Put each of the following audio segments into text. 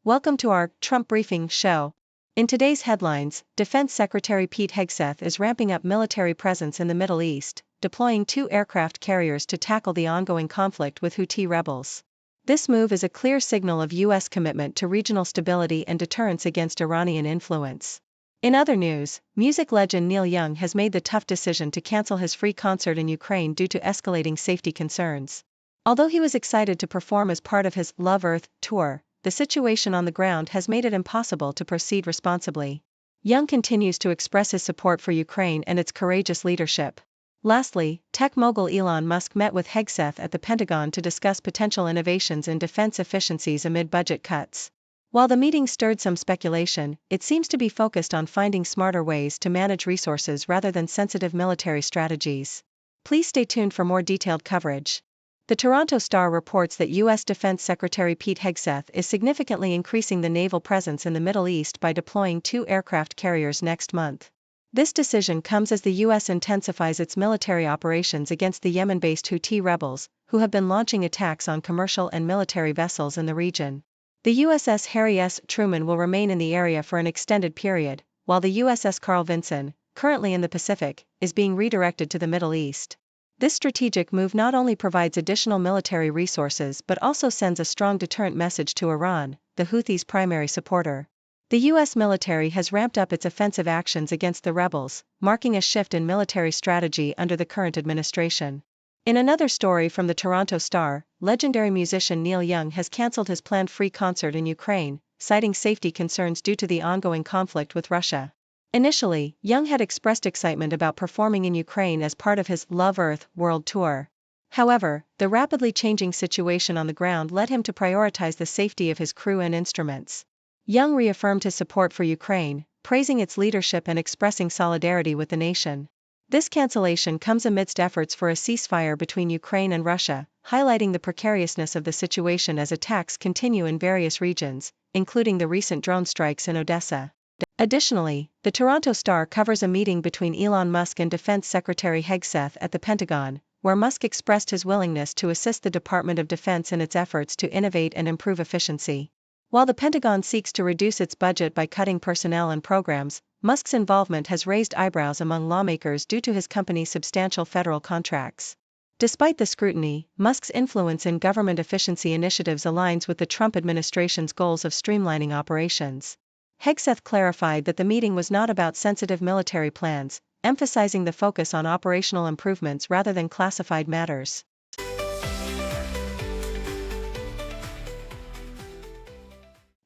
Welcome to our Trump Briefing show. In today's headlines, Defense Secretary Pete Hegseth is ramping up military presence in the Middle East, deploying 2 aircraft carriers to tackle the ongoing conflict with Houthi rebels. This move is a clear signal of U.S. commitment to regional stability and deterrence against Iranian influence. In other news, music legend Neil Young has made the tough decision to cancel his free concert in Ukraine due to escalating safety concerns. Although he was excited to perform as part of his Love Earth tour, the situation on the ground has made it impossible to proceed responsibly. Young continues to express his support for Ukraine and its courageous leadership. Lastly, tech mogul Elon Musk met with Hegseth at the Pentagon to discuss potential innovations in defense efficiencies amid budget cuts. While the meeting stirred some speculation, it seems to be focused on finding smarter ways to manage resources rather than sensitive military strategies. Please stay tuned for more detailed coverage. The Toronto Star reports that U.S. Defense Secretary Pete Hegseth is significantly increasing the naval presence in the Middle East by deploying 2 aircraft carriers next month. This decision comes as the U.S. intensifies its military operations against the Yemen-based Houthi rebels, who have been launching attacks on commercial and military vessels in the region. The USS Harry S. Truman will remain in the area for an extended period, while the USS Carl Vinson, currently in the Pacific, is being redirected to the Middle East. This strategic move not only provides additional military resources but also sends a strong deterrent message to Iran, the Houthis' primary supporter. The U.S. military has ramped up its offensive actions against the rebels, marking a shift in military strategy under the current administration. In another story from the Toronto Star, legendary musician Neil Young has cancelled his planned free concert in Ukraine, citing safety concerns due to the ongoing conflict with Russia. Initially, Young had expressed excitement about performing in Ukraine as part of his Love Earth World Tour. However, the rapidly changing situation on the ground led him to prioritize the safety of his crew and instruments. Young reaffirmed his support for Ukraine, praising its leadership and expressing solidarity with the nation. This cancellation comes amidst efforts for a ceasefire between Ukraine and Russia, highlighting the precariousness of the situation as attacks continue in various regions, including the recent drone strikes in Odessa. Additionally, the Toronto Star covers a meeting between Elon Musk and Defense Secretary Hegseth at the Pentagon, where Musk expressed his willingness to assist the Department of Defense in its efforts to innovate and improve efficiency. While the Pentagon seeks to reduce its budget by cutting personnel and programs, Musk's involvement has raised eyebrows among lawmakers due to his company's substantial federal contracts. Despite the scrutiny, Musk's influence in government efficiency initiatives aligns with the Trump administration's goals of streamlining operations. Hegseth clarified that the meeting was not about sensitive military plans, emphasizing the focus on operational improvements rather than classified matters.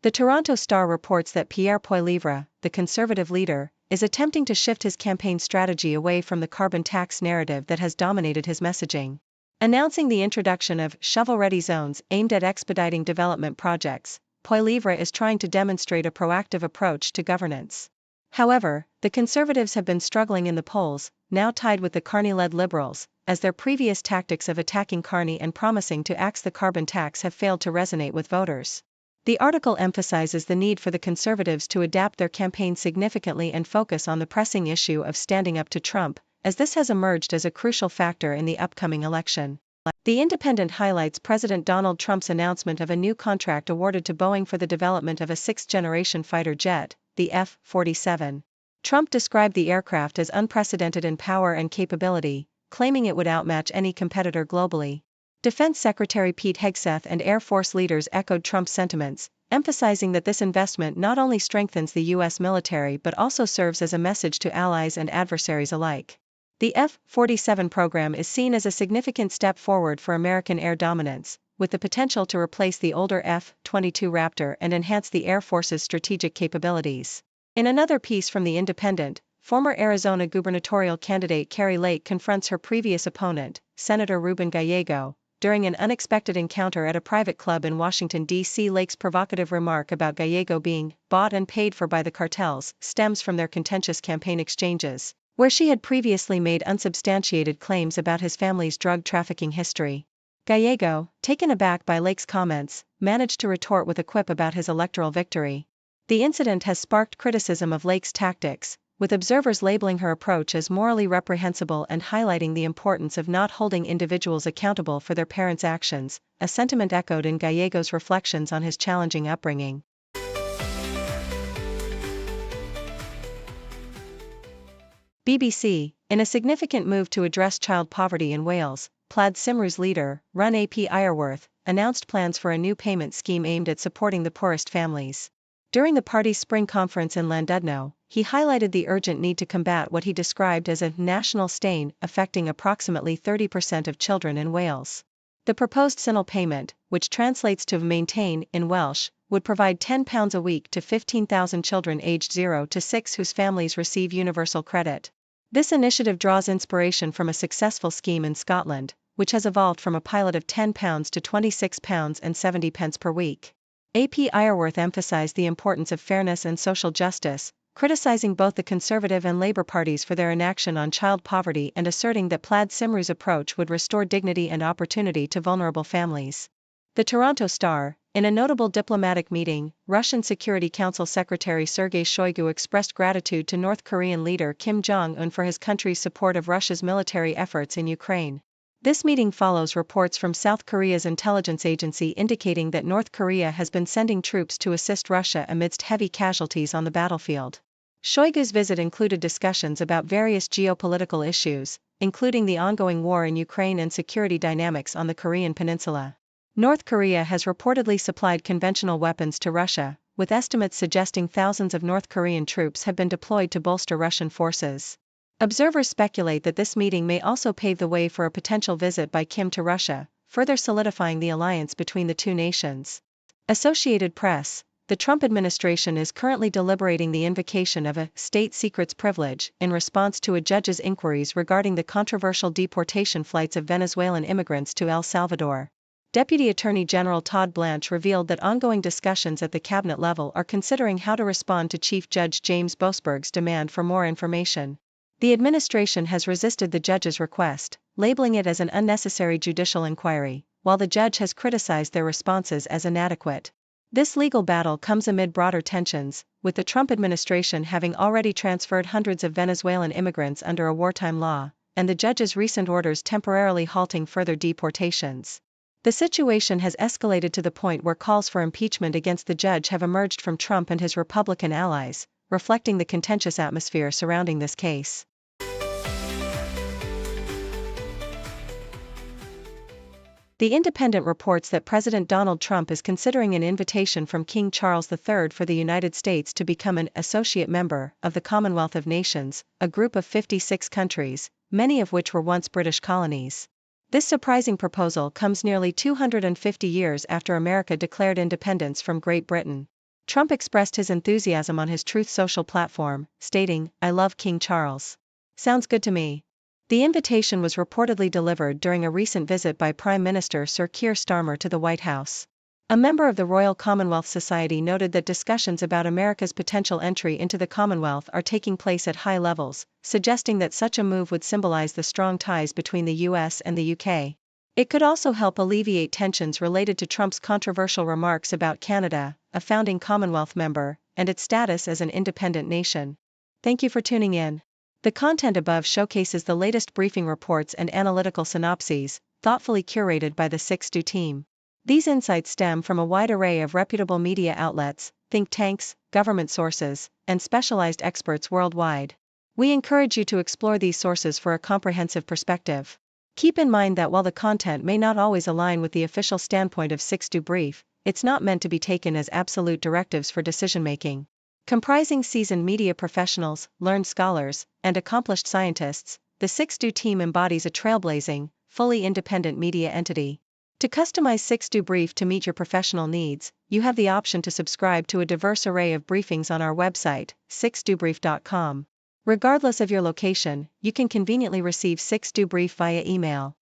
The Toronto Star reports that Pierre Poilievre, the Conservative leader, is attempting to shift his campaign strategy away from the carbon tax narrative that has dominated his messaging. Announcing the introduction of shovel-ready zones aimed at expediting development projects, Poilievre is trying to demonstrate a proactive approach to governance. However, the Conservatives have been struggling in the polls, now tied with the Carney-led Liberals, as their previous tactics of attacking Carney and promising to axe the carbon tax have failed to resonate with voters. The article emphasizes the need for the Conservatives to adapt their campaign significantly and focus on the pressing issue of standing up to Trump, as this has emerged as a crucial factor in the upcoming election. The Independent highlights President Donald Trump's announcement of a new contract awarded to Boeing for the development of a 6th-generation fighter jet, the F-47. Trump described the aircraft as unprecedented in power and capability, claiming it would outmatch any competitor globally. Defense Secretary Pete Hegseth and Air Force leaders echoed Trump's sentiments, emphasizing that this investment not only strengthens the U.S. military but also serves as a message to allies and adversaries alike. The F-47 program is seen as a significant step forward for American air dominance, with the potential to replace the older F-22 Raptor and enhance the Air Force's strategic capabilities. In another piece from The Independent, former Arizona gubernatorial candidate Kari Lake confronts her previous opponent, Senator Ruben Gallego, during an unexpected encounter at a private club in Washington, D.C. Lake's provocative remark about Gallego being bought and paid for by the cartels stems from their contentious campaign exchanges, where she had previously made unsubstantiated claims about his family's drug trafficking history. Gallego, taken aback by Lake's comments, managed to retort with a quip about his electoral victory. The incident has sparked criticism of Lake's tactics, with observers labeling her approach as morally reprehensible and highlighting the importance of not holding individuals accountable for their parents' actions, a sentiment echoed in Gallego's reflections on his challenging upbringing. BBC, in a significant move to address child poverty in Wales, Plaid Cymru's leader, Run ap Iorwerth, announced plans for a new payment scheme aimed at supporting the poorest families. During the party's spring conference in Llandudno, he highlighted the urgent need to combat what he described as a national stain affecting approximately 30% of children in Wales. The proposed Synal payment, which translates to maintain in Welsh, would provide £10 a week to 15,000 children aged 0 to 6 whose families receive universal credit. This initiative draws inspiration from a successful scheme in Scotland, which has evolved from a pilot of £10 to £26.70 per week. AP Iorwerth emphasized the importance of fairness and social justice, criticizing both the Conservative and Labour parties for their inaction on child poverty and asserting that Plaid Cymru's approach would restore dignity and opportunity to vulnerable families. The Toronto Star, in a notable diplomatic meeting, Russian Security Council Secretary Sergei Shoigu expressed gratitude to North Korean leader Kim Jong-un for his country's support of Russia's military efforts in Ukraine. This meeting follows reports from South Korea's intelligence agency indicating that North Korea has been sending troops to assist Russia amidst heavy casualties on the battlefield. Shoigu's visit included discussions about various geopolitical issues, including the ongoing war in Ukraine and security dynamics on the Korean peninsula. North Korea has reportedly supplied conventional weapons to Russia, with estimates suggesting thousands of North Korean troops have been deployed to bolster Russian forces. Observers speculate that this meeting may also pave the way for a potential visit by Kim to Russia, further solidifying the alliance between the two nations. Associated Press: the Trump administration is currently deliberating the invocation of a state secrets privilege in response to a judge's inquiries regarding the controversial deportation flights of Venezuelan immigrants to El Salvador. Deputy Attorney General Todd Blanche revealed that ongoing discussions at the cabinet level are considering how to respond to Chief Judge James Boasberg's demand for more information. The administration has resisted the judge's request, labeling it as an unnecessary judicial inquiry, while the judge has criticized their responses as inadequate. This legal battle comes amid broader tensions, with the Trump administration having already transferred hundreds of Venezuelan immigrants under a wartime law, and the judge's recent orders temporarily halting further deportations. The situation has escalated to the point where calls for impeachment against the judge have emerged from Trump and his Republican allies, reflecting the contentious atmosphere surrounding this case. The Independent reports that President Donald Trump is considering an invitation from King Charles III for the United States to become an associate member of the Commonwealth of Nations, a group of 56 countries, many of which were once British colonies. This surprising proposal comes nearly 250 years after America declared independence from Great Britain. Trump expressed his enthusiasm on his Truth Social platform, stating, "I love King Charles. Sounds good to me." The invitation was reportedly delivered during a recent visit by Prime Minister Sir Keir Starmer to the White House. A member of the Royal Commonwealth Society noted that discussions about America's potential entry into the Commonwealth are taking place at high levels, suggesting that such a move would symbolize the strong ties between the US and the UK. It could also help alleviate tensions related to Trump's controversial remarks about Canada, a founding Commonwealth member, and its status as an independent nation. Thank you for tuning in. The content above showcases the latest briefing reports and analytical synopses, thoughtfully curated by the 6Do team. These insights stem from a wide array of reputable media outlets, think tanks, government sources, and specialized experts worldwide. We encourage you to explore these sources for a comprehensive perspective. Keep in mind that while the content may not always align with the official standpoint of 6Do Brief, it's not meant to be taken as absolute directives for decision-making. Comprising seasoned media professionals, learned scholars, and accomplished scientists, the 6Do team embodies a trailblazing, fully independent media entity. To customize 6Do Brief to meet your professional needs, you have the option to subscribe to a diverse array of briefings on our website, 6dobrief.com. Regardless of your location, you can conveniently receive 6Do Brief via email.